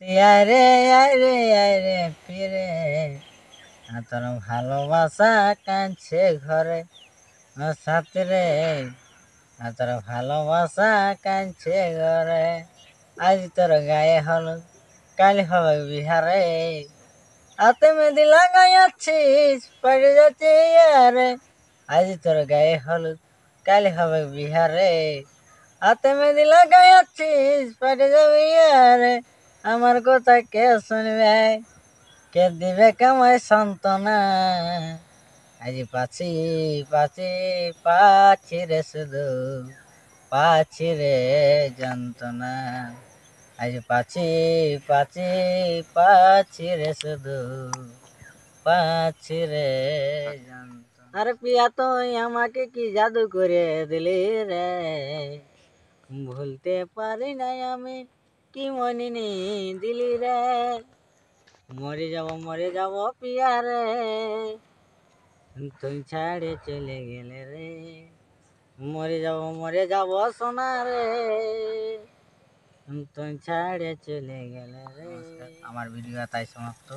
আরে আরে আরে ফিরে তোর ভালোবাসা কাঁদছে ঘরে সাথে রে তোর ভালোবাসা কাঁদছে ঘরে আজ তোর গায়ে হলুদ কাল হবে বিহারে হাতে মেহেদি লাগাইয়াছিস পড়ে যাচ্ছে ইয়ারে আজ তোর গায়ে হলুদ কাল হবে বিহারে হাতে মেহেদি লাগাইয়াছিস পড়ে যাবে ইয়ারে আমার কথা কে শুনবে কে দিবে কামায় সান্ত্বনা আজ পাছি পাছি পাছি রে শুধু পাছি রে যন্ত্রণা আজ পাছি পাছি পাছি রে শুধু পাছি রে যন্ত্রণা। আরে পিয়া তুই আমাকে কি জাদু করে দিলি রে ভুলতে পারি নাই আমি কি মনিনি দিলি রে মরে যাব পিয়া রে তুই ছাড়ে চলে গেলে রে মরে যাব সোনা রে তুই ছাড়ে চলে গেলে রে। আমার ভিডিও তাই সমাপ্ত।